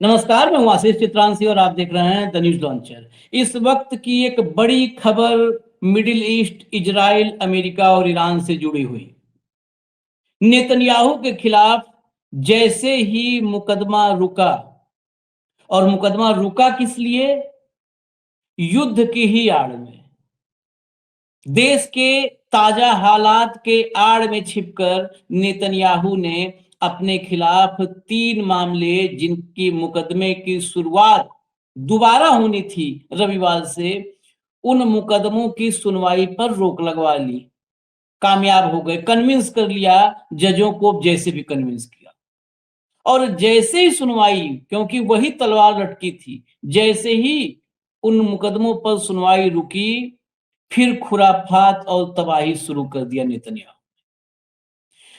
नमस्कार, मैं हूं आशीष चित्रांशी और आप देख रहे हैं द न्यूज लॉन्चर। इस वक्त की एक बड़ी खबर मिडिल ईस्ट, इजराइल, अमेरिका और ईरान से जुड़ी हुई। नेतन्याहू के खिलाफ जैसे ही मुकदमा रुका, और मुकदमा रुका किस लिए? युद्ध की ही आड़ में, देश के ताजा हालात के आड़ में छिपकर नेतन्याहू ने अपने खिलाफ 3 मामले, जिनकी मुकदमे की शुरुआत दोबारा होनी थी रविवार से, उन मुकदमों की सुनवाई पर रोक लगवा ली। कामयाब हो गए, कन्विंस कर लिया जजों को, जैसे भी कन्विंस किया। और जैसे ही सुनवाई, क्योंकि वही तलवार लटकी थी, जैसे ही उन मुकदमों पर सुनवाई रुकी, फिर खुराफात और तबाही शुरू कर दिया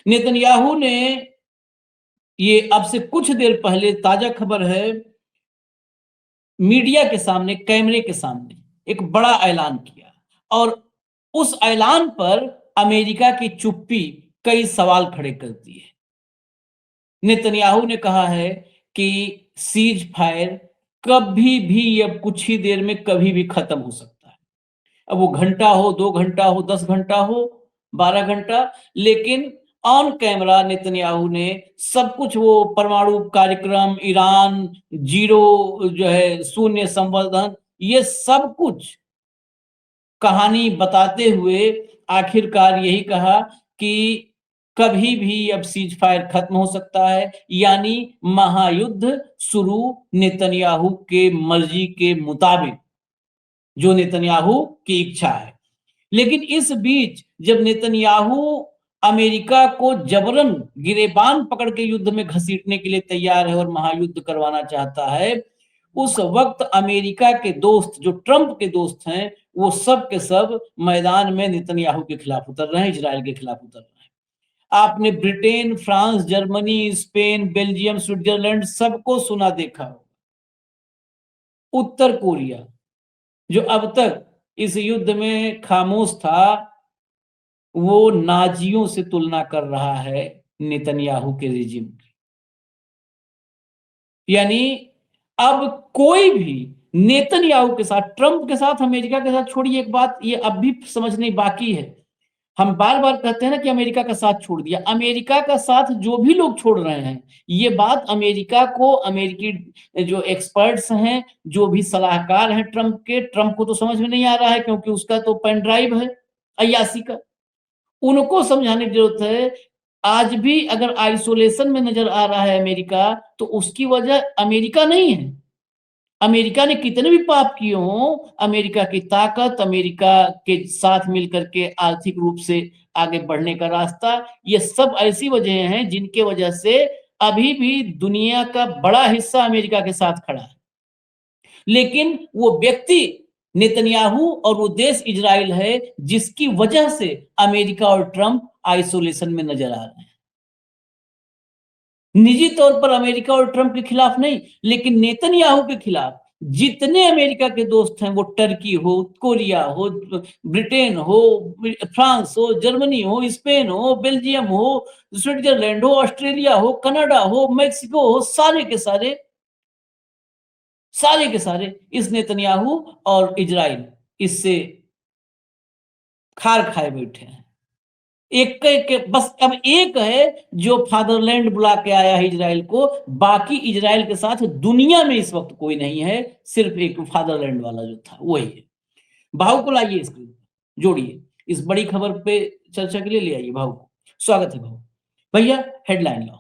नेतन्याहू ने। ये अब से कुछ देर पहले ताजा खबर है, मीडिया के सामने, कैमरे के सामने एक बड़ा ऐलान किया, और उस ऐलान पर अमेरिका की चुप्पी कई सवाल खड़े करती है। नेतन्याहू ने कहा है कि सीज फायर कभी भी, अब कुछ ही देर में कभी भी खत्म हो सकता है। अब वो घंटा हो, 2 घंटा हो, 10 घंटा हो, 12 घंटा, लेकिन ऑन कैमरा नेतन्याहू ने सब कुछ, वो परमाणु कार्यक्रम, ईरान, जीरो जो है शून्य संवर्धन, ये सब कुछ कहानी बताते हुए आखिरकार यही कहा कि कभी भी अब सीज फायर खत्म हो सकता है, यानी महायुद्ध शुरू नेतन्याहू के मर्जी के मुताबिक, जो नेतन्याहू की इच्छा है। लेकिन इस बीच जब नेतन्याहू अमेरिका को जबरन गिरेबान पकड़ के युद्ध में घसीटने के लिए तैयार है और महायुद्ध करवाना चाहता है, उस वक्त अमेरिका के दोस्त, जो ट्रंप के दोस्त हैं, वो सब के सब मैदान में नेतन्याहू के खिलाफ उतर रहे हैं, इजराइल के खिलाफ उतर रहे हैं। आपने Britain, France, Germany, Spain, Belgium, Switzerland सबको सुना देखा होगा। उत्तर कोरिया, जो अब तक इस युद्ध में खामोश था, वो नाजियों से तुलना कर रहा है नेतन्याहू के रिजिम की। यानी अब कोई भी नेतन्याहू के साथ, ट्रंप के साथ, अमेरिका के साथ छोड़िए, एक बात ये अब भी समझनी बाकी है। हम बार बार कहते हैं ना कि अमेरिका का साथ छोड़ दिया। अमेरिका का साथ जो भी लोग छोड़ रहे हैं, ये बात अमेरिका को, अमेरिकी जो एक्सपर्ट्स हैं, जो भी सलाहकार हैं ट्रंप के, ट्रंप को तो समझ में नहीं आ रहा है, क्योंकि उसका तो पेन ड्राइव है अय्यासी का। उनको समझाने की जरूरत है। आज भी अगर आइसोलेशन में नजर आ रहा है अमेरिका, तो उसकी वजह अमेरिका नहीं है। अमेरिका ने कितने भी पाप किए हों, अमेरिका की ताकत, अमेरिका के साथ मिलकर के आर्थिक रूप से आगे बढ़ने का रास्ता, ये सब ऐसी वजह हैं जिनके वजह से अभी भी दुनिया का बड़ा हिस्सा अमेरिका के साथ खड़ा है। लेकिन वो व्यक्ति नेतन्याहू और वो देश इजराइल है, जिसकी वजह से अमेरिका और ट्रंप आइसोलेशन में नजर आ रहे हैं। निजी तौर पर अमेरिका और ट्रंप के खिलाफ नहीं, लेकिन नेतन्याहू के खिलाफ जितने अमेरिका के दोस्त हैं, वो टर्की हो, कोरिया हो, ब्रिटेन हो, फ्रांस हो, जर्मनी हो, स्पेन हो, बेल्जियम हो, स्विट्जरलैंड हो, ऑस्ट्रेलिया हो, कनाडा हो, मेक्सिको हो, सारे के सारे इस नेतन्याहू और इजराइल इससे खार खाए बैठे हैं। एक के बस अब एक है जो फादरलैंड बुला के आया है इजराइल को, बाकी इजराइल के साथ दुनिया में इस वक्त कोई नहीं है, सिर्फ एक फादरलैंड वाला जो था वही है। भाव को लाइए, स्क्रीन जोड़िए, इस बड़ी खबर पे चर्चा के लिए ले आइए भाव को। स्वागत है भाव। भैया हेडलाइन लाओ।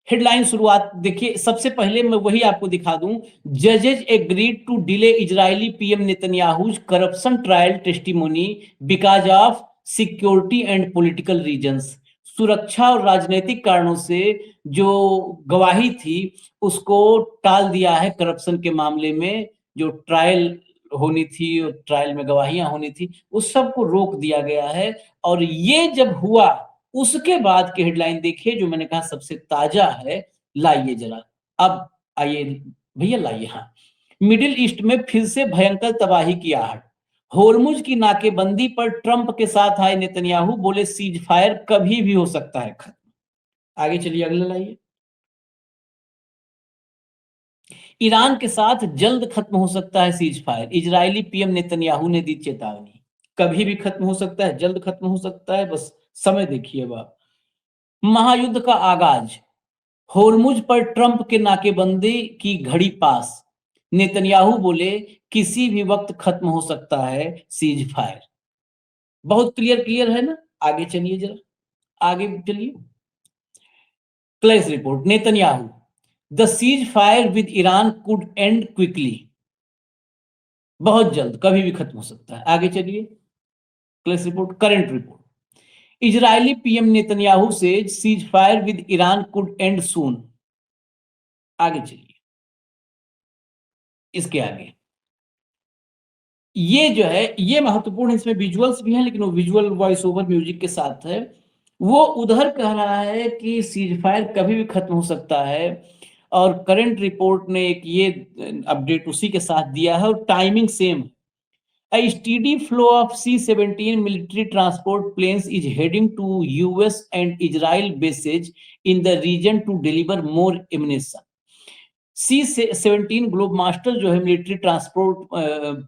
हेडलाइन शुरुआत देखिए, सबसे पहले मैं वही आपको दिखा दूं। जजेज agreed to delay Israeli PM Netanyahu's corruption trial testimony because of security and political reasons. सुरक्षा और राजनीतिक कारणों से जो गवाही थी, उसको टाल दिया है। करप्शन के मामले में जो ट्रायल होनी थी और ट्रायल में गवाहियां होनी थी, उस सब को रोक दिया गया है। और ये जब हुआ, उसके बाद की हेडलाइन देखिए, जो मैंने कहा सबसे ताजा है। लाइए जरा, अब आइए भैया, लाइए। हाँ, मिडिल ईस्ट में फिर से भयंकर तबाही की आहट। होर्मुज की नाकेबंदी पर ट्रंप के साथ आए नेतन्याहू, बोले सीज फायर कभी भी हो सकता है खत्म। आगे चलिए, अगले लाइए। ईरान के साथ जल्द खत्म हो सकता है cease fire, Israeli PM Netanyahu ने दी चेतावनी। कभी भी खत्म हो सकता है, जल्द खत्म हो सकता है, बस समय देखिए अब आप। महायुद्ध का आगाज, होर्मुज पर ट्रंप के नाकेबंदी की घड़ी पास, नेतन्याहू बोले किसी भी वक्त खत्म हो सकता है सीज फायर। बहुत क्लियर है ना। आगे चलिए जरा, आगे चलिए। Clash report, Netanyahu, the cease fire with Iran could and quickly, बहुत जल्द, कभी भी खत्म हो सकता है। आगे चलिए। Clash report, current report, Israeli PM Netanyahu से ceasefire with Iran could end soon. आगे चलिए, इसके आगे ये जो है ये महत्वपूर्ण है, इसमें विजुअल्स भी हैं, लेकिन वो विजुअल वॉइस ओवर म्यूजिक के साथ है। वो उधर कह रहा है कि सीज फायर कभी भी खत्म हो सकता है, और करंट रिपोर्ट ने एक ये अपडेट उसी के साथ दिया है, और timing same. A steady flow of C-17 military transport planes is heading to US and Israel bases in the region to deliver more ammunition. C-17 globe master जो है मिलिट्री ट्रांसपोर्ट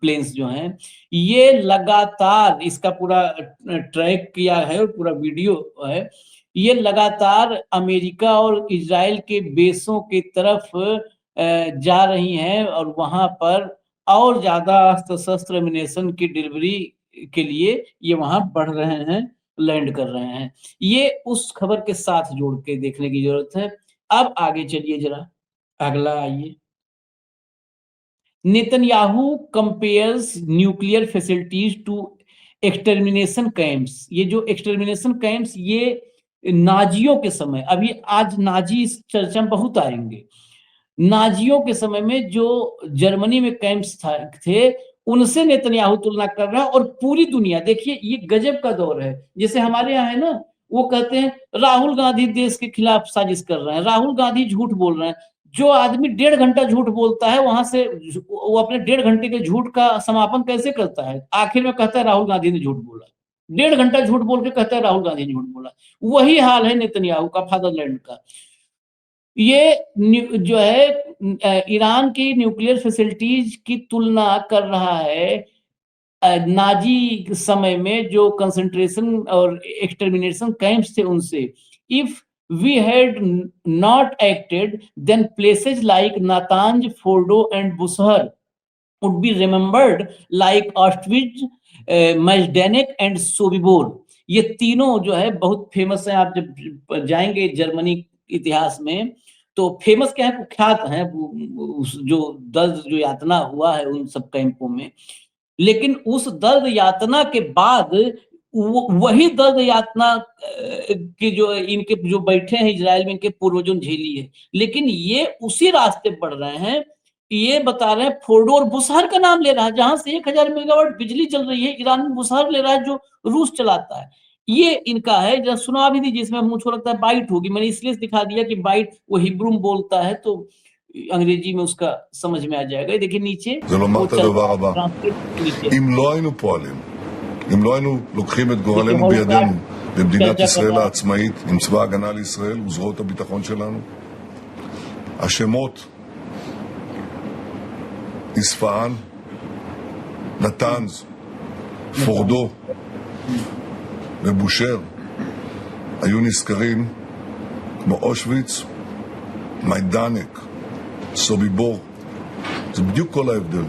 प्लेन्स जो हैं, ये लगातार इसका पूरा ट्रैक किया है और पूरा वीडियो है, ये लगातार अमेरिका और इजराइल के बेसों की तरफ जा रही हैं, और वहां पर और ज्यादा अस्त्र शस्त्र एमिनेशन की डिलीवरी के लिए ये वहां बढ़ रहे हैं, लैंड कर रहे हैं। ये उस खबर के साथ जोड़ के देखने की जरूरत है। अब आगे चलिए जरा, अगला आइए। Netanyahu compares nuclear facilities to extermination camps. ये जो एक्सटर्मिनेशन कैंप्स, ये नाजियों के समय, अभी आज नाजी इस चर्चा में बहुत आएंगे, नाजियों के समय में जो जर्मनी में कैंप्स थे, उनसे नेतन्याहू तुलना कर रहा है। और पूरी दुनिया देखिए, ये गजब का दौर है। जैसे हमारे यहाँ है ना, वो कहते हैं राहुल गांधी देश के खिलाफ साजिश कर रहे हैं, राहुल गांधी झूठ बोल रहे हैं। जो आदमी 1.5 घंटा झूठ बोलता है, वहां से वो अपने 1.5 घंटे के झूठ का समापन कैसे करता है? आखिर में कहता है राहुल गांधी ने झूठ बोला। 1.5 घंटा झूठ बोल के कहता है राहुल गांधी ने झूठ बोला। वही हाल है नेतन्याहू का, फादरलैंड का। ये जो है ईरान की न्यूक्लियर फैसिलिटीज की तुलना कर रहा है नाजी समय में जो कंसंट्रेशन और एक्सटर्मिनेशन कैंप्स थे उनसे। If we had not acted then places like Natanz, Fordow and Bushehr would be remembered like Auschwitz, Majdanek and Sobibor. ये तीनों जो है बहुत फेमस है। आप जब जाएंगे जर्मनी इतिहास में, तो फेमस क्या है, कुख्यात है जो दर्द जो यातना हुआ है उन सब कैंपों में। लेकिन उस दर्द यातना के बाद वही दर्द यातना की जो इनके जो बैठे हैं इजराइल में, इनके पूर्वजों ने झेली है। लेकिन ये उसी रास्ते बढ़ रहे हैं। ये बता रहे हैं, फोर्डो और बुशहर का नाम ले रहा है, जहां से 1000 मेगावाट बिजली चल रही है, ईरान में बुशहर ले रहा है जो रूस चलाता है। ये इनका है। जब सुना भी थी, जिसमें मुझको लगता है बाइट होगी, मैंने इसलिए दिखा दिया कि बाइट वो हिब्रू में बोलता है, तो अंग्रेजी में उसका समझ में आ जाएगा। देखिए नीचे אם לא היינו פועלים, אם לא היינו לוקחים את גורלנו בידינו במדינת ישראל העצמאית עם צבא ההגנה לישראל וזרועות הביטחון שלנו, השמות איספהאן, נתנז, פורדו ובושר היו נזכרים כמו אושוויץ, מיידנק, סוביבור. זה בדיוק כל ההבדל.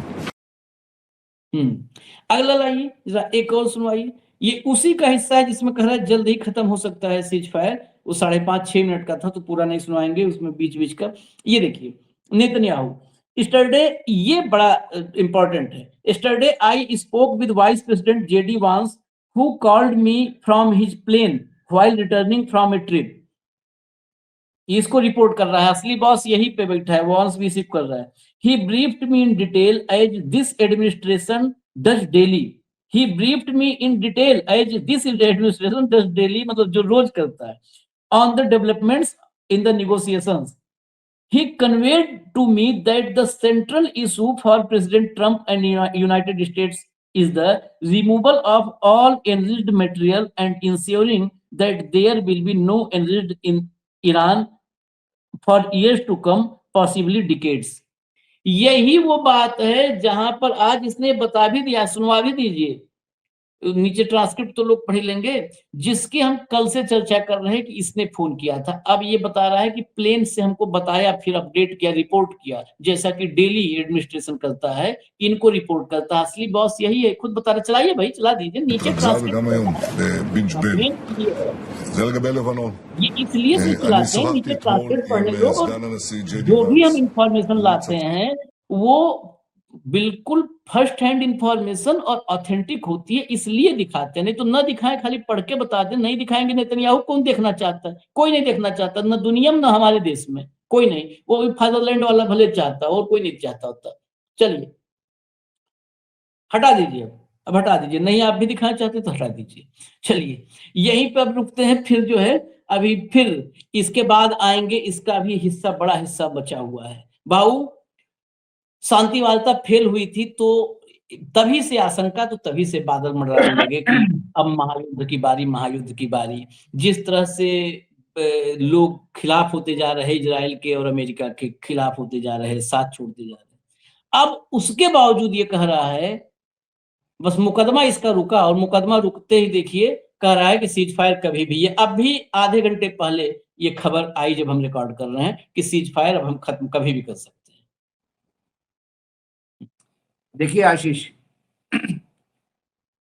अगला लाइए जरा, एक और सुनवाइए। ये उसी का हिस्सा है जिसमें कह रहा है जल्द ही खत्म हो सकता है सीज फायर। वो 5.5-6 मिनट का था, तो पूरा नहीं सुनाएंगे, उसमें बीच बीच का। ये देखिए नेतन्याहू, स्टरडे, ये बड़ा इंपॉर्टेंट है। Yesterday I spoke with vice president JD Vance who called me from his plane while returning from a trip. इसको रिपोर्ट कर रहा है, असली बॉस यही पे बैठा है, वांस भी रिसीव कर रहा है। He briefed me in detail as this administration does daily. He briefed me in detail as this administration does daily, मतलब जो रोज करता है, on the developments in the negotiations. He conveyed to me that the central issue for President Trump and United States is the removal of all enriched material and ensuring that there will be no enriched in Iran for years to come, possibly decades. यही वो बात है जहां पर आज इसने बता भी दिया, सुनवा भी दीजिए, नीचे ट्रांसक्रिप्ट तो लोग पढ़ ही लेंगे, जिसकी हम कल से चर्चा कर रहे हैं कि इसने फोन किया था। अब ये बता रहा है कि प्लेन से हमको बताया, फिर अपडेट किया, रिपोर्ट किया, जैसा कि डेली एडमिनिस्ट्रेशन करता है, इनको रिपोर्ट करता है। असली बॉस यही है, खुद बता रहे। चलाइए भाई, चला दीजिए, नीचे התרכזה וגם היום בבינג' בין. ट्रांसक्रिप्ट। זה לגבי לבנון. ये इसलिए से אני चलाते हैं, שוחחתי नीचे אתמול ट्रांसलेट पढ़ने עם लोग, और סגן הנשיא JD जो भी हम वांस. इंफॉर्मेशन लाते हैं वो बिल्कुल फर्स्ट हैंड इंफॉर्मेशन और ऑथेंटिक होती है, इसलिए दिखाते हैं। नहीं तो न दिखाएं, खाली पढ़ के बता दें, नहीं दिखाएंगे नेतन्याहू कौन देखना चाहता है? कोई नहीं देखना चाहता, न दुनिया में न हमारे देश में, कोई नहीं। वो भी फादरलैंड वाला भले चाहता, और कोई नहीं चाहता होता। चलिए हटा दीजिए, अब हटा दीजिए, नहीं आप भी दिखाना चाहते तो हटा दीजिए। चलिए यहीं पर अब रुकते हैं, फिर जो है अभी फिर इसके बाद आएंगे, इसका भी हिस्सा, बड़ा हिस्सा बचा हुआ है। बाबू, शांति वार्ता फेल हुई थी तो तभी से आशंका, तो तभी से बादल मंडराने लगे कि अब महायुद्ध की बारी, महायुद्ध की बारी। जिस तरह से लोग खिलाफ होते जा रहे, इजराइल के और अमेरिका के खिलाफ होते जा रहे, साथ छोड़ते जा रहे, अब उसके बावजूद ये कह रहा है, बस मुकदमा इसका रुका, और मुकदमा रुकते ही देखिए कह रहा है कि सीज फायर कभी भी, ये अब भी आधे घंटे पहले ये खबर आई जब हम रिकॉर्ड कर रहे हैं कि सीज फायर अब हम खत्म कभी भी कर सकते हैं। देखिए आशीष,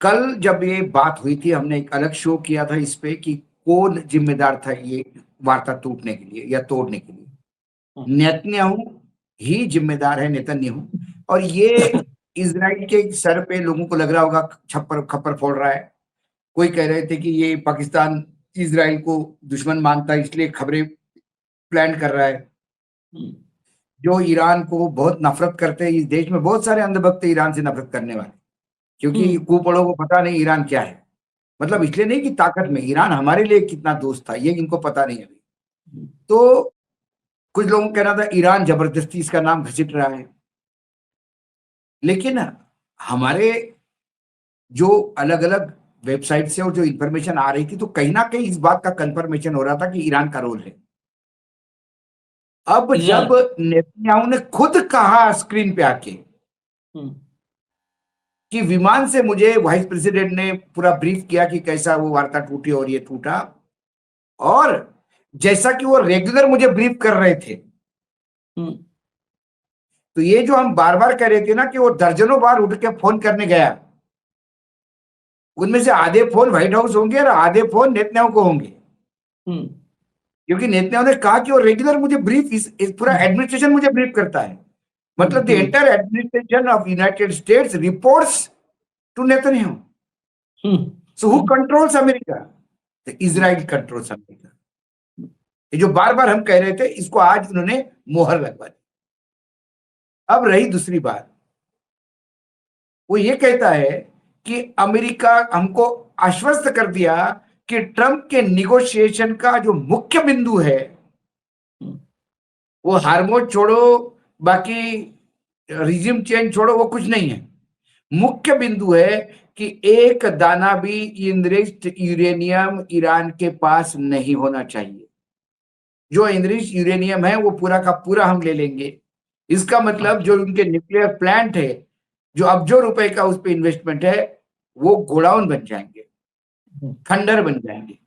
कल जब ये बात हुई थी, हमने एक अलग शो किया था इस पे कि कौन जिम्मेदार था ये वार्ता टूटने के लिए या तोड़ने के लिए। नेतन्याहू ही जिम्मेदार है, नेतन्याहू। और ये इजराइल के सर पे लोगों को लग रहा होगा छप्पर खप्पर फोड़ रहा है। कोई कह रहे थे कि ये पाकिस्तान इजराइल को दुश्मन मानता है, इसलिए खबरें प्लान कर रहा है। जो ईरान को बहुत नफरत करते हैं, इस देश में बहुत सारे अंधभक्त ईरान से नफरत करने वाले, क्योंकि कुपड़ों को पता नहीं ईरान क्या है। मतलब इसलिए नहीं कि ताकत में, ईरान हमारे लिए कितना दोस्त था ये इनको पता नहीं अभी। तो कुछ लोगों को कहना था ईरान जबरदस्ती इसका नाम घसीट रहा है, लेकिन हमारे जो अलग अलग वेबसाइट से और जो इंफॉर्मेशन आ रही थी, तो कहीं ना कहीं इस बात का कंफर्मेशन हो रहा था कि ईरान का रोल है। अब जब नेतन्याहू ने खुद कहा स्क्रीन पे आके कि विमान से मुझे वाइस प्रेसिडेंट ने पूरा ब्रीफ किया कि कैसा वो वार्ता टूटी और ये टूटा, और जैसा कि वो रेगुलर मुझे ब्रीफ कर रहे थे। तो ये जो हम बार बार कह रहे थे ना कि वो दर्जनों बार उठ के फोन करने गया, उनमें से आधे फोन व्हाइट हाउस होंगे और आधे फोन नेतन्याहू को होंगे, क्योंकि नेतन्याहू ने कहा कि वो रेगुलर मुझे ब्रीफ, इस पूरा एडमिनिस्ट्रेशन मुझे ब्रीफ करता है। मतलब the entire administration of United States reports to Netanyahu. So who controls America? Israel controls America. ये जो बार बार हम कह रहे थे, इसको आज उन्होंने मोहर लगवा दी। अब रही दूसरी बात, वो ये कहता है कि अमेरिका हमको आश्वस्त कर दिया कि ट्रंप के निगोशिएशन का जो मुख्य बिंदु है वो हार्मोज छोड़ो, बाकी रिजिम चेंज छोड़ो, वो कुछ नहीं है। मुख्य बिंदु है कि एक दाना भी इनरिच्ड यूरेनियम ईरान के पास नहीं होना चाहिए। जो इनरिच्ड यूरेनियम है वो पूरा का पूरा हम ले लेंगे। इसका मतलब जो उनके न्यूक्लियर प्लांट है, जो अब्जों रुपए का उस पर इन्वेस्टमेंट है, वो गोडाउन बन जाएंगे, खंडर बन जाएंगे,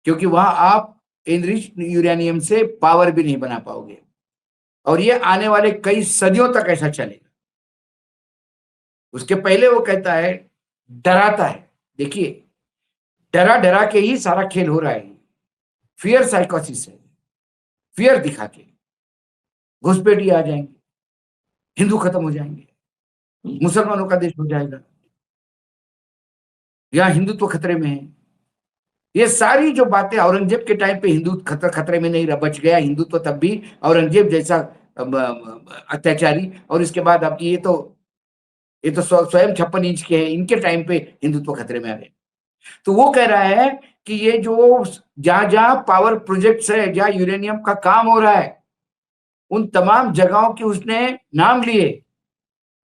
क्योंकि वहां आप इनरिच्ड यूरेनियम से पावर भी नहीं बना पाओगे। और ये आने वाले कई सदियों तक ऐसा चलेगा। उसके पहले वो कहता है, डराता है। देखिए, डरा डरा के ही सारा खेल हो रहा है। फियर साइकोसिस है, फियर दिखा के घुसपैठी आ जाएंगे, हिंदू खत्म हो जाएंगे, मुसलमानों का देश हो जाएगा, यहां हिंदुत्व खतरे में है। ये सारी जो बातें, औरंगजेब के टाइम पे हिंदू खतरे में नहीं बच गया हिंदुत्व, तब भी औरंगजेब जैसा अत्याचारी, और इसके बाद अब ये तो स्वयं 56 इंच के हैं, इनके टाइम पे हिंदुत्व खतरे में आ गए। तो वो कह रहा है कि ये जो जहां जहां पावर प्रोजेक्ट्स है, जहां यूरेनियम का काम हो रहा है, उन तमाम जगहों के उसने नाम लिए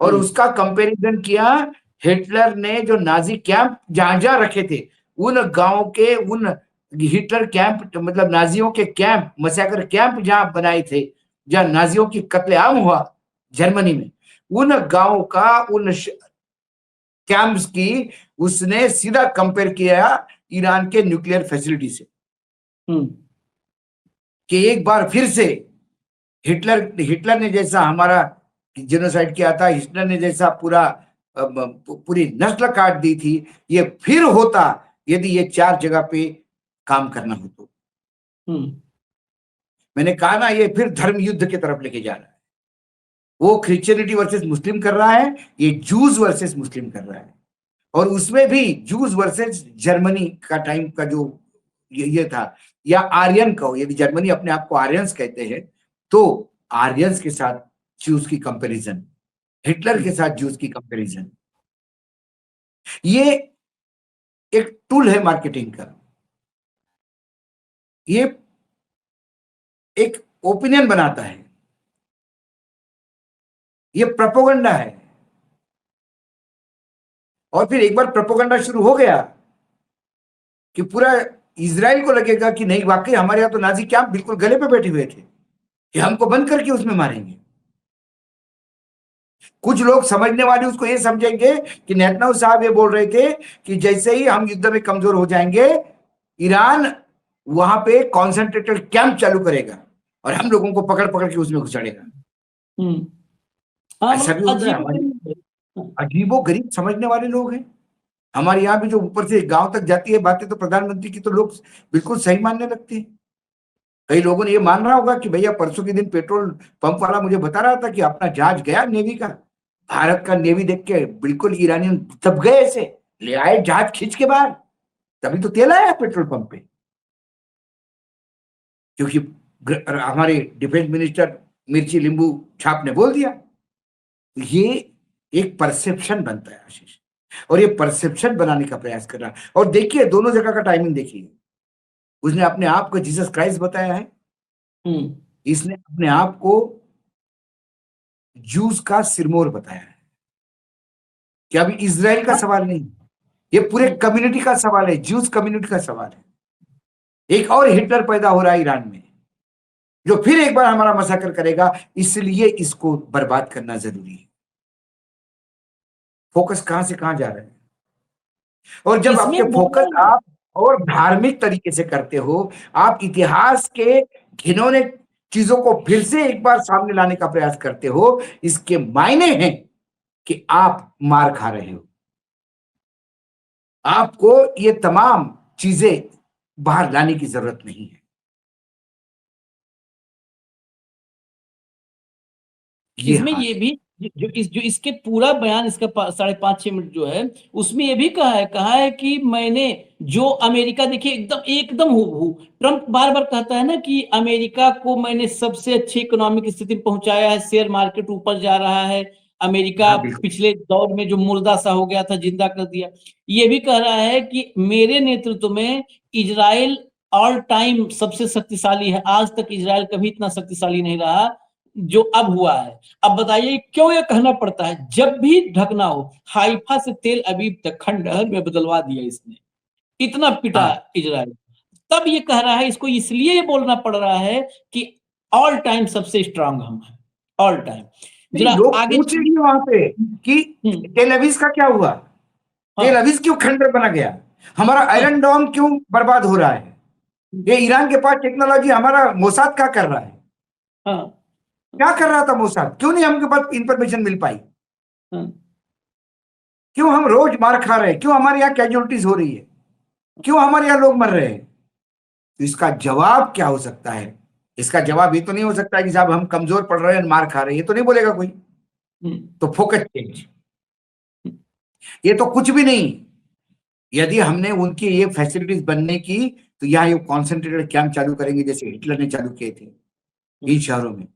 और उसका कंपैरिजन किया हिटलर ने जो नाजी कैंप जहां जहां रखे थे, उन गांवों के, उन हिटलर कैंप, मतलब नाजियों के कैंप, मसैकर कैंप जहां बनाए थे, जहां नाजियों की कत्लेआम हुआ, जर्मनी में, उन गांवों का, उन कैंप्स की उसने सीधा कंपेयर किया ईरान के न्यूक्लियर फैसिलिटी से, कि एक बार फिर से हिटलर ने जैसा हमारा जेनोसाइड किया था, हिटलर ने जैसा पूरी नस्ल काट दी थी, ये फिर होता यदि ये 4 जगह पे काम करना हो तो। मैंने कहा ना, ये फिर धर्म युद्ध की तरफ लेके जा रहा है। वो क्रिश्चियनिटी वर्सेस मुस्लिम कर रहा है, ये जूस वर्सेस मुस्लिम कर रहा है, और उसमें भी जूस वर्सेस जर्मनी का टाइम का जो ये था, या आर्यन कहो, यदि जर्मनी अपने आप को आर्यंस कहते हैं तो आर्यंस के साथ जूस की कंपैरिजन, हिटलर के साथ जूस की कंपैरिजन, ये एक टूल है मार्केटिंग का, ये एक ओपिनियन बनाता है, ये प्रोपेगेंडा है। और फिर एक बार प्रोपेगेंडा शुरू हो गया कि पूरा इजराइल को लगेगा कि नहीं, वाकई हमारे यहां तो नाजी कैंप बिल्कुल गले पे बैठे हुए थे कि हमको बंद करके उसमें मारेंगे। कुछ लोग समझने वाले उसको ये समझेंगे कि नेतन्याहू साहब ये बोल रहे थे कि जैसे ही हम युद्ध में कमजोर हो जाएंगे, ईरान वहां पे कॉन्सेंट्रेटेड कैंप चालू करेगा और हम लोगों को पकड़ पकड़ के उसमें घुसाड़ेगा। ऐसा भी होता है। हमारे अजीबो गरीब समझने वाले लोग हैं हमारे यहाँ भी, जो ऊपर से गांव तक जाती है बातें तो प्रधानमंत्री की, तो लोग बिल्कुल सही मानने लगते हैं। कई लोगों ने ये मान रहा होगा कि भैया परसों के दिन पेट्रोल पंप वाला मुझे बता रहा था कि अपना जहाज गया नेवी का, भारत का नेवी देख के बिल्कुल ईरानियन दब गए, ऐसे ले आए जहाज खींच के बाहर, तभी तो तेल आया पेट्रोल पंप पे। क्योंकि हमारे डिफेंस मिनिस्टर मिर्ची लिंबू छाप ने बोल दिया। ये एक परसेप्शन बनता है आशीष, और ये परसेप्शन बनाने का प्रयास कर रहा है। और देखिए दोनों जगह का टाइमिंग देखिए, उसने अपने आप को जीसस क्राइस्ट बताया है, इसने अपने आप को जूस का सिरमौर बताया है। कि अभी इजराइल का सवाल नहीं, ये पूरे कम्युनिटी का सवाल है, जूस कम्युनिटी का सवाल है। एक और हिटलर पैदा हो रहा है ईरान में, जो फिर एक बार हमारा मसाकर करेगा, इसलिए इसको बर्बाद करना जरूरी है। फोकस कहां से कहां जा रहे हैं, और जब आपके फोकस आप और धार्मिक तरीके से करते हो, आप इतिहास के घिनौने चीजों को फिर से एक बार सामने लाने का प्रयास करते हो, इसके मायने हैं कि आप मार खा रहे हो। आपको ये तमाम चीजें बाहर लाने की जरूरत नहीं है। इसमें ये भी जो इसके पूरा बयान, इसका 5.5-6 मिनट जो है, उसमें ये भी कहा है कि मैंने जो अमेरिका, देखिए एकदम हूबहू ट्रंप बार बार कहता है ना कि अमेरिका को मैंने सबसे अच्छी इकोनॉमिक स्थिति में पहुंचाया है, शेयर मार्केट ऊपर जा रहा है, अमेरिका पिछले दौर में जो मुर्दा सा हो गया था जिंदा कर दिया। ये भी कह रहा है कि मेरे नेतृत्व में इजराइल ऑल टाइम सबसे शक्तिशाली है, आज तक इजराइल कभी इतना शक्तिशाली नहीं रहा जो अब हुआ है। अब बताइए क्यों ये कहना पड़ता है? जब भी ढकना हो, हाइफा से तेल अवीव तक खंडहर में बदलवा दिया इसने, इतना पिटा इजराइल। तब ये कह रहा है, इसको इसलिए ये बोलना पड़ रहा है कि ऑल टाइम सबसे स्ट्रांग हम है, ऑल टाइम। जरा आगे पूछिए वहां पे कि टेल अवीव का क्या हुआ, टेल अवीव क्यों खंडहर बना गया, हमारा आयरन डोम क्यों बर्बाद हो रहा है, ये ईरान के पास टेक्नोलॉजी, हमारा मोसाद क्या कर रहा है, क्या कर रहा था मोसाद, क्यों नहीं हमके पास इंफॉर्मेशन मिल पाई, क्यों हम रोज मार खा रहे हैं, क्यों हमारे यहाँ कैजुअलिटीज हो रही है, क्यों हमारे यहाँ लोग मर रहे हैं। तो इसका जवाब क्या हो सकता है? इसका जवाब ये तो नहीं हो सकता कि साहब हम कमजोर पड़ रहे हैं, मार खा रहे हैं, ये तो नहीं बोलेगा कोई। तो फोकस चेंज, ये तो कुछ भी नहीं। यदि हमने उनकी ये फैसिलिटीज बनने की, तो यहाँ ये कॉन्सेंट्रेटेड कैंप चालू करेंगे जैसे हिटलर ने चालू किए थे इन शहरों में,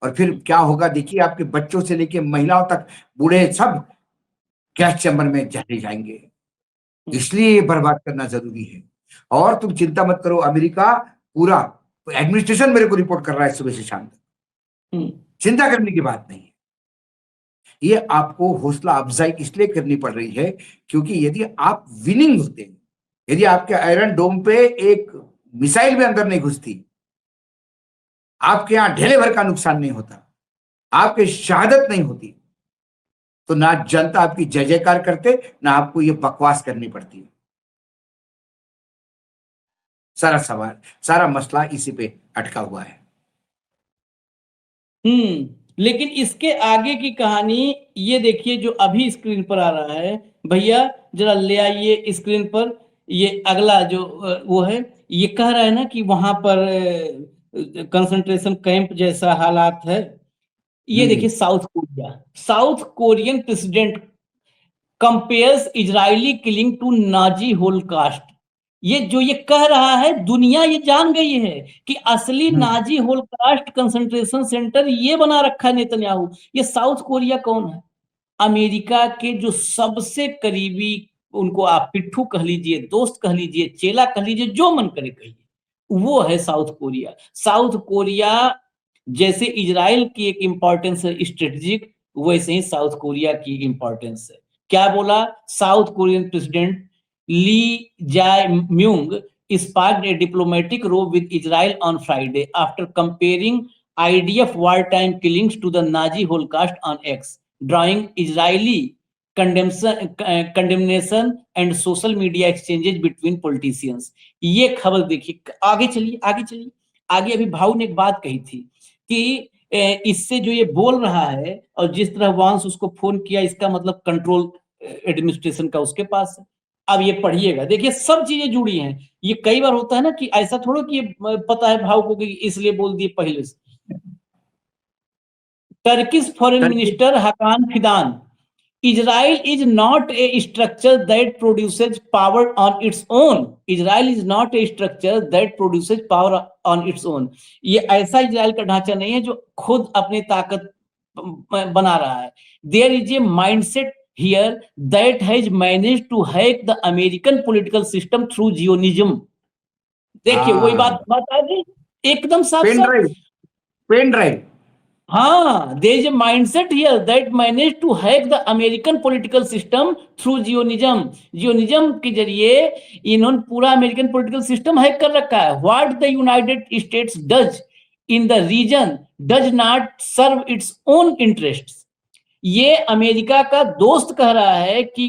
और फिर क्या होगा देखिए, आपके बच्चों से लेके महिलाओं तक, बूढ़े सब गैस चैम्बर में चले जाएंगे। इसलिए बर्बाद करना जरूरी है। और तुम चिंता मत करो, अमेरिका पूरा एडमिनिस्ट्रेशन मेरे को रिपोर्ट कर रहा है सुबह से शाम तक, चिंता करने की बात नहीं है। ये आपको हौसला अफजाई इसलिए करनी पड़ रही है क्योंकि यदि आप विनिंग होते हैं, यदि आपके आयरन डोम पे एक मिसाइल भी अंदर नहीं घुसती, आपके यहां ढेले भर का नुकसान नहीं होता, आपकी शहादत नहीं होती तो ना जनता आपकी जय जयकार करते, ना आपको ये बकवास करनी पड़ती है। सारा सवाल, सारा मसला इसी पे अटका हुआ है। लेकिन इसके आगे की कहानी ये देखिए जो अभी स्क्रीन पर आ रहा है। भैया जरा ले आइए स्क्रीन पर। ये अगला जो वो है, ये कह रहा है ना कि वहां पर कंसंट्रेशन कैंप जैसा हालात है। ये देखिए South Korea, South Korean president compares Israeli killing to Nazi Holocaust. ये जो ये कह रहा है, दुनिया ये जान गई है कि असली नाजी होलोकास्ट कंसंट्रेशन सेंटर ये बना रखा है नेतन्याहू। ये साउथ कोरिया कौन है? अमेरिका के जो सबसे करीबी, उनको आप पिट्ठू कह लीजिए, दोस्त कह लीजिए, चेला कह लीजिए, जो मन करे कहिए, वो है साउथ कोरिया। साउथ कोरिया जैसे इजराइल की एक इंपॉर्टेंस है स्ट्रेटेजिक, वैसे ही साउथ कोरिया की इंपॉर्टेंस है। क्या बोला साउथ कोरियन प्रेसिडेंट ली जाए Mueang sparked a diplomatic row with Israel on Friday after comparing IDF wartime killings to the Nazi Holocaust on X, drawing Israeli condemnation and social media exchanges between politicians। ये खबर देखिए, आगे चलिए आगे चलिए। आगे अभी भाऊ ने एक बात कही थी कि इससे जो ये बोल रहा है और जिस तरह वांस उसको फोन किया, इसका मतलब कंट्रोल एडमिनिस्ट्रेशन का उसके पास है। अब ये पढ़िएगा, देखिए सब चीजें जुड़ी हैं। ये कई बार होता है ना कि ऐसा थोड़ा कि पता है भाव को कि इसलिए बोल दिए पहले से। Turkish foreign minister हकान Fidan, Israel is not a structure that produces power on its own. Israel is not a structure that produces power on its own. ये ऐसा इजराइल का ढांचा नहीं है जो खुद अपनी ताकत बना रहा है। There is a mindset here that has managed to hack the American political system through Zionism. देखिए वही बात आ गई एकदम साफ साफ। Pen drive. हाँ, there is a mindset here that managed to hack the American political system through Zionism. Zionism के जरिए इन्होंने पूरा अमेरिकन पॉलिटिकल सिस्टम हैक कर रखा है। What the United States does in the region does not serve its own interests. ये America का दोस्त कह रहा है कि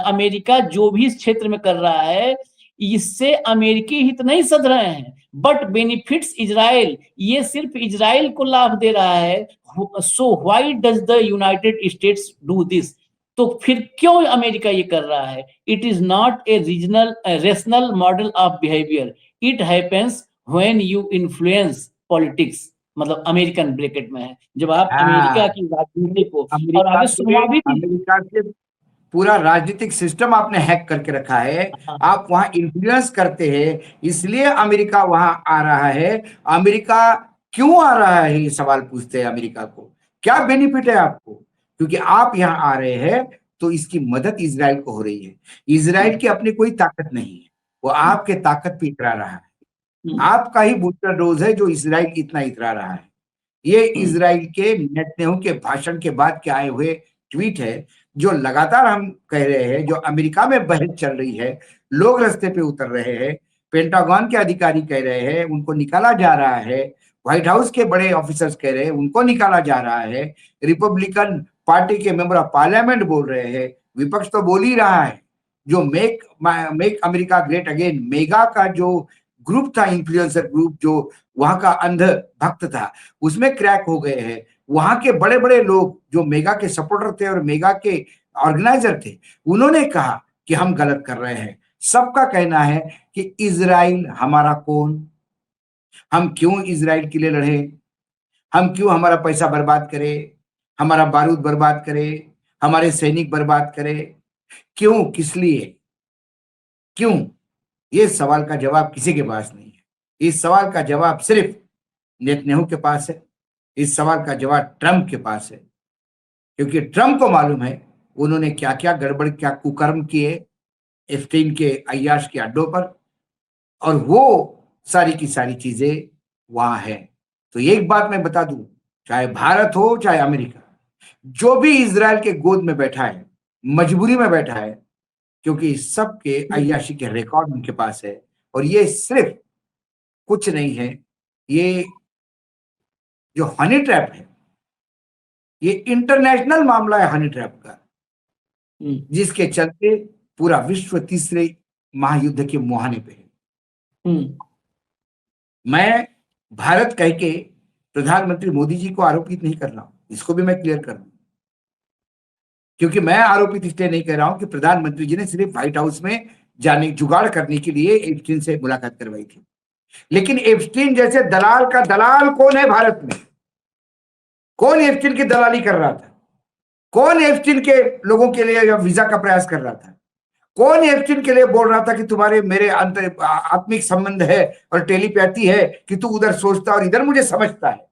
अमेरिका जो भी इस क्षेत्र में कर रहा है इससे अमेरिकी हित नहीं सध रहे हैं, बट बेनिफिट्स इजराइल, ये सिर्फ इजराइल को लाभ दे रहा है। So why does the United states do this? तो फिर क्यों अमेरिका ये कर रहा है? It is not a regional rational model of behaviour, it happens when you influence politics. मतलब अमेरिकन ब्रैकेट में है, जब आप अमेरिका की राजनीति को और आगे सुनवा भी अमेरिका के पूरा राजनीतिक सिस्टम आपने हैक करके रखा है। आप वहां इन्फ्लुएंस करते हैं, इसलिए अमेरिका वहां आ रहा है। अमेरिका क्यों आ रहा है ये सवाल पूछते हैं अमेरिका को, क्या बेनिफिट है आपको? क्योंकि आप यहाँ आ रहे हैं तो इसकी मदद इजराइल को हो रही है। इजराइल की अपनी कोई ताकत नहीं है, वो आपके ताकत पे इतरा रहा है। आपका ही बूस्टर डोज है जो इजराइल इतना इतरा रहा है। ये इजराइल के नेतन्याहू के भाषण के बाद के आए हुए ट्वीट है, जो लगातार हम कह रहे हैं, जो अमेरिका में बहस चल रही है, लोग रास्ते पे उतर रहे हैं, पेंटागन के अधिकारी कह रहे हैं उनको निकाला जा रहा है, व्हाइट हाउस के बड़े ऑफिसर्स कह रहे हैं उनको निकाला जा रहा है, रिपब्लिकन पार्टी के मेंबर ऑफ पार्लियामेंट बोल रहे हैं, विपक्ष तो बोल ही रहा है। जो make America great again mega का जो ग्रुप था, इन्फ्लुएंसर ग्रुप जो वहां का अंध भक्त था, उसमें क्रैक हो गए हैं। वहां के बड़े बड़े लोग जो मेगा के सपोर्टर थे और मेगा के ऑर्गेनाइजर थे, उन्होंने कहा कि हम गलत कर रहे हैं। सबका कहना है कि इजराइल हमारा कौन, हम क्यों इजराइल के लिए लड़े, हम क्यों हमारा पैसा बर्बाद करें, हमारा बारूद बर्बाद करें, हमारे सैनिक बर्बाद करें, क्यों, किस लिए, क्यों? ये सवाल का जवाब किसी के पास नहीं है। इस सवाल का जवाब सिर्फ नेतन्याहू के पास है, इस सवाल का जवाब ट्रंप के पास है, क्योंकि ट्रंप को मालूम है उन्होंने क्या क्या गड़बड़, क्या कुकर्म किए एफ्टीन के अय्याश के अड्डों पर, और वो सारी की सारी चीजें वहां है। तो एक बात मैं बता दूं, चाहे भारत हो चाहे अमेरिका, जो भी इजराइल के गोद में बैठा है मजबूरी में बैठा है, क्योंकि सबके अय्याशी के रिकॉर्ड उनके पास है। और ये सिर्फ कुछ नहीं है, ये जो हनी ट्रैप है, ये इंटरनेशनल मामला है हनी ट्रैप का, जिसके चलते पूरा विश्व तीसरे महायुद्ध के मुहाने पे है। मैं भारत कह के प्रधानमंत्री मोदी जी को आरोपित नहीं कर रहा हूं, इसको भी मैं क्लियर कर दूं, क्योंकि मैं आरोपित इसलिए नहीं कर रहा हूं कि प्रधानमंत्री जी ने सिर्फ व्हाइट हाउस में जाने जुगाड़ करने के लिए एप्स्टीन से मुलाकात करवाई थी, लेकिन एप्स्टीन जैसे दलाल का दलाल कौन है भारत में? कौन एप्स्टीन की दलाली कर रहा था? कौन एप्स्टीन के लोगों के लिए वीजा का प्रयास कर रहा था? कौन एप्स्टीन के लिए बोल रहा था कि तुम्हारे मेरे अंतर आत्मिक संबंध है और टेलीपैथी है कि तू उधर सोचता और इधर मुझे समझता है?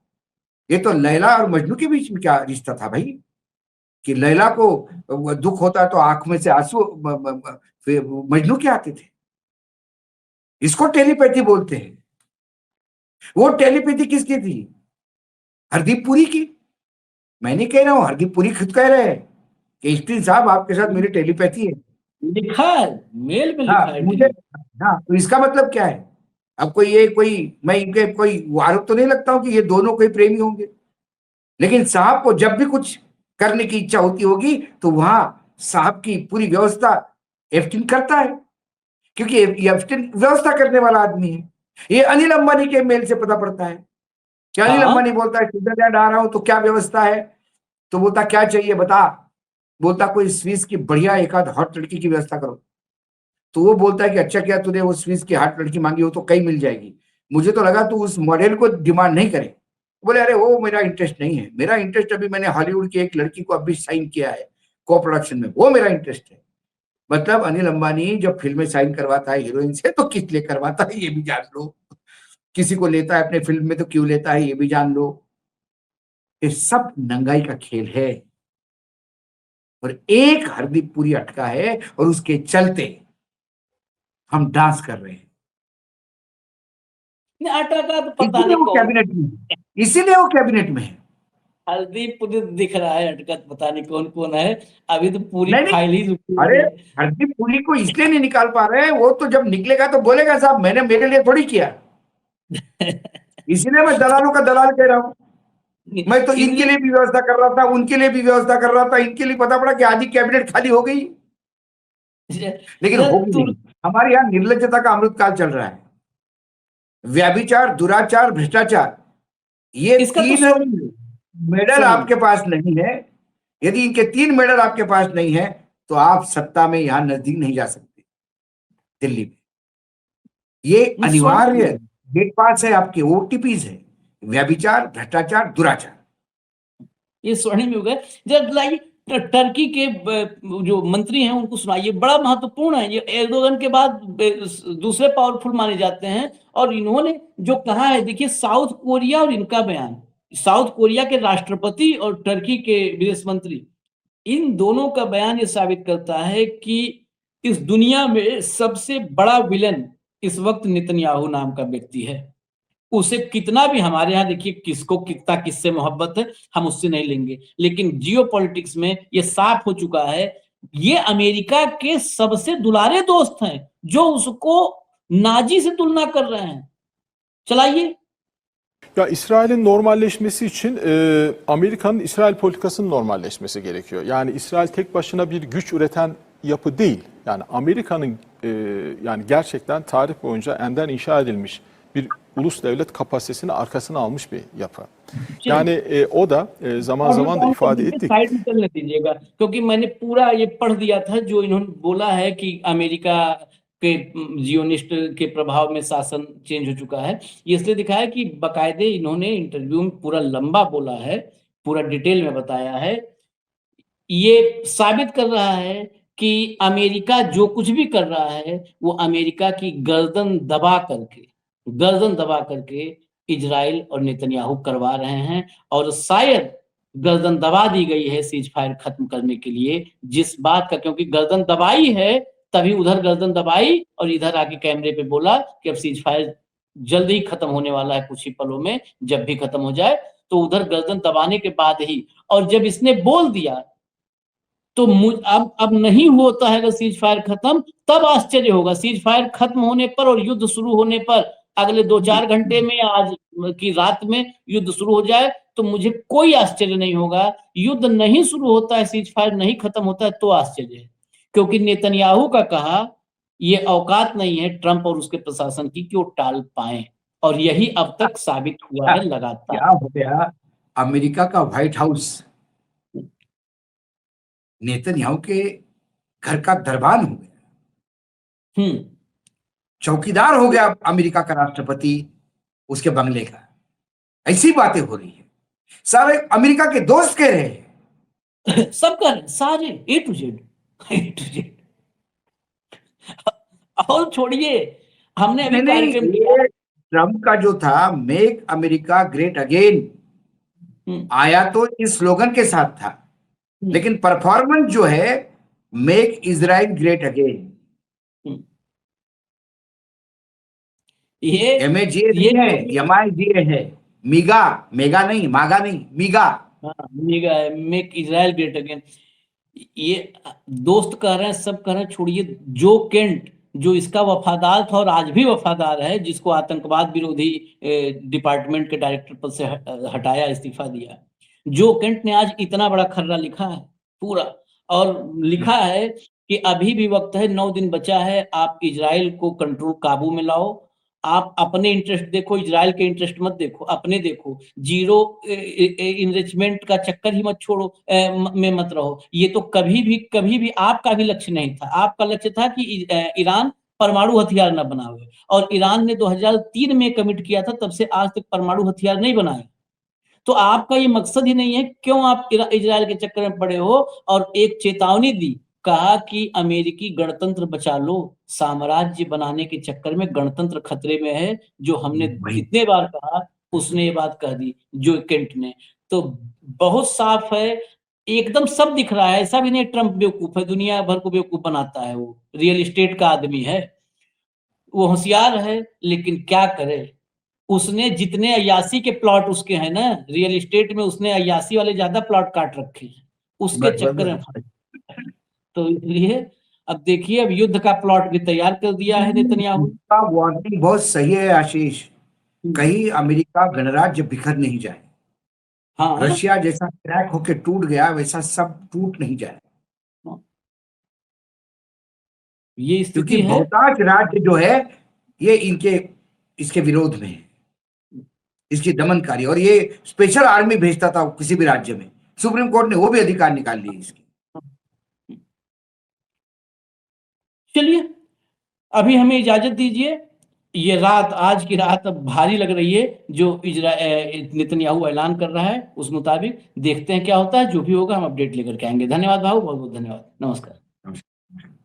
ये तो लैला और मजनू के बीच में क्या रिश्ता था भाई, कि लैला को दुख होता तो आंख में से आंसू मजनू के आते थे। इसको टेलीपैथी बोलते हैं। वो टेलीपैथी किसकी थी? हरदीप पुरी की। मैं नहीं कह रहा हूं, हरदीप पुरी खुद कह रहे हैं कि एप्स्टीन साहब आपके साथ मेरी टेलीपैथी है, लिखा है, मेल में लिखा है मुझे। हाँ, तो इसका मतलब क्या है? अब मैं इनके कोई आरोप तो नहीं लगता हूं कि ये दोनों कोई प्रेमी होंगे, लेकिन साहब को जब भी कुछ करने की इच्छा होती होगी तो वहां साहब की पूरी व्यवस्था एप्स्टीन करता है, क्योंकि एप्स्टीन व्यवस्था करने वाला आदमी है। ये अनिल अंबानी के मेल से पता पड़ता है कि अनिल अंबानी बोलता है स्विट्जरलैंड आ रहा हूं तो क्या व्यवस्था है, तो बोलता क्या चाहिए बता, बोलता कोई स्विस की बढ़िया एक आध हॉट लड़की की व्यवस्था करो, तो वो बोलता है कि अच्छा क्या तूने वो स्विस की हॉट लड़की मांगी हो तो कई मिल जाएगी, मुझे तो लगा तू उस मॉडल को डिमांड नहीं करे। बोले अरे वो मेरा इंटरेस्ट नहीं है, मेरा इंटरेस्ट अभी मैंने हॉलीवुड की एक लड़की को अभी साइन किया है को प्रोडक्शन में, वो मेरा इंटरेस्ट है। मतलब अनिल अंबानी जब फिल्में साइन करवाता है हीरोइन से तो किस लिए करवाता है ये भी जान लो, किसी को लेता है अपने फिल्म में तो क्यों लेता है ये भी जान लो। ये सब नंगाई का खेल है और एक हरदीप पुरी अटका है और उसके चलते हम डांस कर रहे हैं। अटका तो पता नहीं वो कैबिनेट में, इसीलिए वो कैबिनेट में है। हरदीप पुरी दिख रहा है, अटका पता नहीं कौन कौन है, अभी तो पूरी फाइल ही रुकी अरे हरदीप पुरी को इसलिए नहीं निकाल पा रहे, वो तो जब निकलेगा तो बोलेगा साहब मैंने मेरे लिए थोड़ी किया इसीलिए मैं दलालों का दलाल कह रहा हूं। मैं तो इनके लिए भी व्यवस्था कर रहा था, उनके लिए भी व्यवस्था कर रहा था, इनके लिए पता पड़ा कि आधी कैबिनेट खाली हो गई, लेकिन होगी नहीं। हमारे यहाँ निर्लज्जता का अमृतकाल चल रहा है। व्यभिचार, दुराचार, भ्रष्टाचार, ये तीन मेडल आपके पास नहीं है। यदि इनके 3 मेडल आपके पास नहीं है तो आप सत्ता में यहां नजदीक नहीं जा सकते दिल्ली में। ये अनिवार्य गेट पास है, आपके ओटीपीज है, व्यभिचार, भ्रष्टाचार, दुराचार। ये स्वर्णिम युग है। जब लाइए टर्की के जो मंत्री हैं उनको सुनाइए, बड़ा महत्वपूर्ण है। ये एर्दोगन के बाद दूसरे पावरफुल माने जाते हैं और इन्होंने जो कहा है, देखिए साउथ कोरिया और इनका बयान, साउथ कोरिया के राष्ट्रपति और टर्की के विदेश मंत्री, इन दोनों का बयान ये साबित करता है कि इस दुनिया में सबसे बड़ा विलन इस वक्त नेतन्याहू नाम का व्यक्ति है। उसे कितना भी हमारे यहाँ देखिए किसको कितना किससे मोहब्बत है, हम उससे नहीं लेंगे, लेकिन जियोपॉलिटिक्स में ये साफ हो चुका है, ये अमेरिका के सबसे दुलारे दोस्त हैं जो उसको नाजी से तुलना कर रहे हैं। चलाइए। Ya İsrail'in normalleşmesi için Amerika'nın İsrail politikasının normalleşmesi gerekiyor. Yani İsrail tek başına bir güç üreten yapı değil. Yani Amerika'nın yani gerçekten tarih boyunca enden inşa edilmiş bir ulus devlet kapasitesini arkasına almış bir yapı. Yani o da zaman zaman da ifade ettik. Side में चलने दीजिएगा, क्योंकि मैंने पूरा ये पढ़ दिया था जो इन्होंने बोला है कि अमेरिका के जियोनिस्ट के प्रभाव में शासन चेंज हो चुका है। ये इसलिए दिखा है कि बकायदे इन्होंने इंटरव्यू में पूरा लंबा बोला है, पूरा डिटेल में बताया है। ये साबित कर रहा है कि अमेरिका जो कुछ भी कर रहा है वो अमेरिका की गर्दन दबा करके इजराइल और नेतन्याहू करवा रहे हैं, और शायद गर्दन दबा दी गई है सीज फायर खत्म करने के लिए, जिस बात का, क्योंकि गर्दन दबाई है तभी उधर गर्दन दबाई और इधर आके कैमरे पे बोला कि अब सीज फायर जल्द ही खत्म होने वाला है, कुछ ही पलों में, जब भी खत्म हो जाए, तो उधर गर्दन दबाने के बाद ही, और जब इसने बोल दिया तो अब नहीं होता है अगर सीज फायर खत्म, तब आश्चर्य होगा। सीज फायर खत्म होने पर और युद्ध शुरू होने पर अगले 2-4 घंटे में, आज की रात में युद्ध शुरू हो जाए, तो मुझे कोई आश्चर्य नहीं होगा, युद्ध नहीं शुरू होता है, सीज फायर नहीं खत्म होता है तो आश्चर्य है, क्योंकि नेतन्याहू का कहा ये औकात नहीं है ट्रंप और उसके प्रशासन की कि वो टाल पाए, और यही अब तक साबित हुआ है लगातार। क्या हो गया, अमेरिका का व्हाइट हाउस नेतन्याहू के घर का दरबान हो गया, चौकीदार हो गया अमेरिका का राष्ट्रपति उसके बंगले का। ऐसी बातें हो रही है, सारे अमेरिका के दोस्त कह रहे हैं, सब कर रहे, सारे ए टू जेड। और छोड़िए, हमने अभी कार्यक्रम किया, ट्रम्प का जो था मेक अमेरिका ग्रेट अगेन आया तो इस स्लोगन के साथ था, लेकिन परफॉर्मेंस जो है मेक इजराइल ग्रेट अगेन, ये MAGA नहीं है, MIGA है, मेगा नहीं, मागा नहीं, मीगा, मेक इजराइल ग्रेट अगेन। ये दोस्त कह रहे हैं, सब कह रहे हैं, छोड़िए। जो केंट जो इसका वफादार था और आज भी वफादार है, जिसको आतंकवाद विरोधी डिपार्टमेंट के डायरेक्टर पद से हटाया, इस्तीफा दिया, जो केंट ने आज इतना बड़ा खर्रा लिखा है पूरा, और लिखा है कि अभी भी वक्त है, 9 दिन बचा है, आप इजराइल को कंट्रोल काबू में लाओ, आप अपने इंटरेस्ट देखो, इजराइल के इंटरेस्ट मत देखो, अपने देखो, जीरो इनरिचमेंट का चक्कर ही मत छोड़ो, में मत रहो। ये तो कभी भी आपका भी लक्ष्य नहीं था। आपका लक्ष्य था कि ईरान परमाणु हथियार न बनावे, और ईरान ने 2003 में कमिट किया था, तब से आज तक परमाणु हथियार नहीं बनाए। तो आपका ये मकसद ही नहीं है, क्यों आप इजराइल के चक्कर में पड़े हो? और एक चेतावनी दी, कहा कि अमेरिकी गणतंत्र बचा लो, साम्राज्य बनाने के चक्कर में गणतंत्र खतरे में है। जो हमने कितने बार कहा, उसने ये बात कह दी, जो केंट ने। तो बहुत साफ है, एकदम सब दिख रहा है। ऐसा भी नहीं ट्रंप बेवकूफ है, दुनिया भर को बेवकूफ बनाता है, वो रियल एस्टेट का आदमी है, वो होशियार है, लेकिन क्या करे, उसने जितने अय्यासी के प्लॉट उसके हैं ना, रियल एस्टेट में उसने अय्यासी वाले ज्यादा प्लॉट काट रखे हैं, उसके चक्कर में। तो इसलिए अब देखिए, अब युद्ध का प्लॉट भी तैयार कर दिया है नेतन्याहू का। वार्निंग बहुत सही है आशीष, कहीं अमेरिका गणराज्य बिखर नहीं जाए। हाँ, रशिया जैसा क्रैक होके टूट गया, वैसा सब टूट नहीं जाए, ये स्थिति क्योंकि है। बहुतांश राज्य जो है ये इसके विरोध में है, इसकी दमनकारी, और ये स्पेशल आर्मी भेजता था किसी भी राज्य में। सुप्रीम कोर्ट ने वो भी अधिकार निकाल लिए इसके। चलिए, अभी हमें इजाजत दीजिए। ये रात, आज की रात अब भारी लग रही है, जो नेतन्याहू ऐलान कर रहा है उस मुताबिक देखते हैं क्या होता है। जो भी होगा हम अपडेट लेकर के आएंगे। धन्यवाद भाऊ, बहुत बहुत धन्यवाद, नमस्कार।